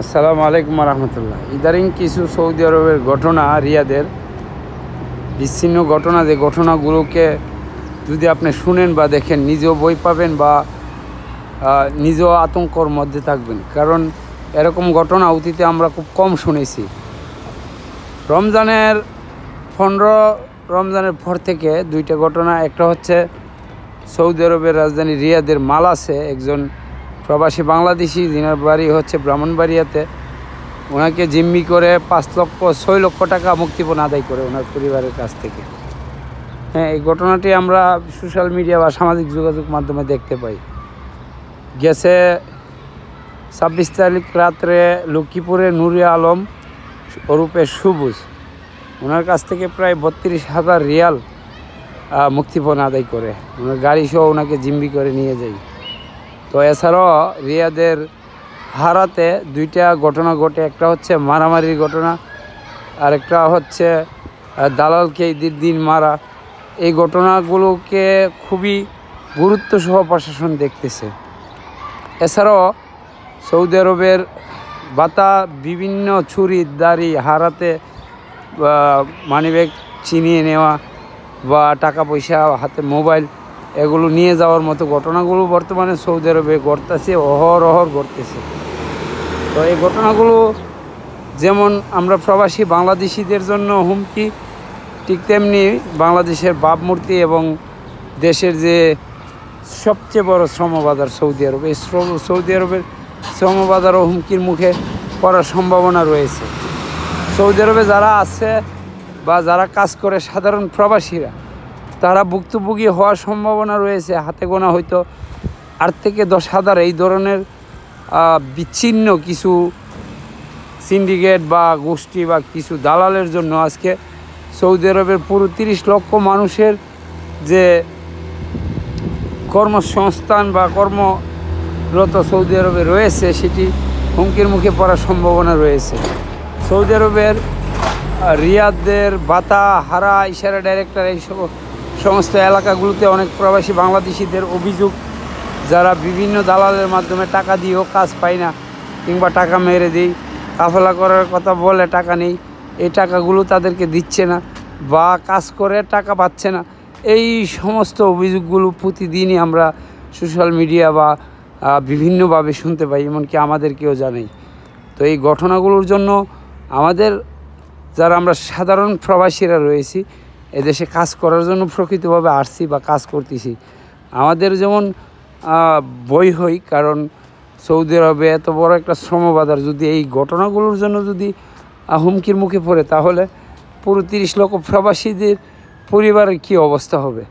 আসসালামু আলাইকুম রহমতুল্লাহ। ইদারিং কিছু সৌদি আরবের ঘটনা, রিয়াদের বিচ্ছিন্ন ঘটনা, যে ঘটনাগুলোকে যদি আপনি শুনেন বা দেখেন, নিজেও বই পাবেন বা নিজেও আতঙ্কর মধ্যে থাকবেন। কারণ এরকম ঘটনা অতীতে আমরা খুব কম শুনেছি। রমজানের 15 রমজানের পর থেকে দুইটা ঘটনা। একটা হচ্ছে সৌদি আরবের রাজধানী রিয়াদের মালাসে একজন প্রবাসী বাংলাদেশি, যিনার বাড়ি হচ্ছে ব্রাহ্মণবাড়িয়াতে, ওনাকে জিম্মি করে 6 লক্ষ টাকা মুক্তিপণ আদায় করে ওনার পরিবারের কাছ থেকে। হ্যাঁ, এই ঘটনাটি আমরা সোশ্যাল মিডিয়া বা সামাজিক যোগাযোগ মাধ্যমে দেখতে পাই। গেছে 26 তারিখ রাত্রে লক্ষ্মীপুরে নুরে আলম ওরূপে সবুজ, ওনার কাছ থেকে প্রায় 32,000 রিয়াল মুক্তিপণ আদায় করে ওনার গাড়ি সহ ওনাকে জিম্মি করে নিয়ে যায়। তো এছাড়াও রিয়াদের হারাতে দুইটা ঘটনা ঘটে। একটা হচ্ছে মারামারির ঘটনা, আর একটা হচ্ছে দালালকে ঈদের দিন মারা। এই ঘটনাগুলোকে খুবই গুরুত্বসহ প্রশাসন দেখতেছে। এছাড়াও সৌদি আরবের বাতা বিভিন্ন ছুরি, দাড়ি, হারাতে মানিব্যাগ ছিনিয়ে নেওয়া বা টাকা পয়সা, হাতে মোবাইল, এগুলো নিয়ে যাওয়ার মতো ঘটনাগুলো বর্তমানে সৌদি আরবে ঘটতেছে, অহরহ ঘটতেছে। তো এই ঘটনাগুলো যেমন আমরা প্রবাসী বাংলাদেশিদের জন্য হুমকি, ঠিক তেমনি বাংলাদেশের ভাবমূর্তি এবং দেশের যে সবচেয়ে বড় শ্রমবাজার সৌদি আরব, এই সৌদি আরবের শ্রমবাজারও হুমকির মুখে পড়ার সম্ভাবনা রয়েছে। সৌদি আরবে যারা আছে বা যারা কাজ করে, সাধারণ প্রবাসীরা, তারা ভুক্তভোগী হওয়ার সম্ভাবনা রয়েছে। হাতে গোনা হয়তো 8 থেকে 10,000 এই ধরনের বিচ্ছিন্ন কিছু সিন্ডিকেট বা গোষ্ঠী বা কিছু দালালের জন্য আজকে সৌদি আরবের পুরো 30 লক্ষ মানুষের যে কর্মসংস্থান বা কর্মরত সৌদি আরবে রয়েছে, সেটি হুমকির মুখে পড়ার সম্ভাবনা রয়েছে। সৌদি আরবের রিয়াদের বাতা, হারা, ইশারা ডাইরেক্টর, এই সমস্ত এলাকাগুলোতে অনেক প্রবাসী বাংলাদেশিদের অভিযোগ, যারা বিভিন্ন দালালের মাধ্যমে টাকা দিয়েও কাজ পায় না, কিংবা টাকা মেরে দিই, কাফেলা করার কথা বলে টাকা নেই, এই টাকাগুলো তাদেরকে দিচ্ছে না বা কাজ করে টাকা পাচ্ছে না। এই সমস্ত অভিযোগগুলো প্রতিদিনই আমরা সোশ্যাল মিডিয়া বা বিভিন্নভাবে শুনতে পাই, এমনকি আমাদেরকেও জানাই। তো এই ঘটনাগুলোর জন্য আমাদের, যারা আমরা সাধারণ প্রবাসীরা রয়েছি, এদেশে কাজ করার জন্য প্রকৃতভাবে আসছি বা কাজ করতেছি, আমাদের যেমন বই হই। কারণ সৌদি আরবে এত বড় একটা শ্রমবাজার যদি এই ঘটনাগুলোর জন্য যদি হুমকির মুখে পড়ে, তাহলে পুরো 30 লক্ষ প্রবাসীদের পরিবারের কী অবস্থা হবে,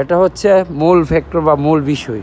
এটা হচ্ছে মূল ফ্যাক্টর বা মূল বিষয়।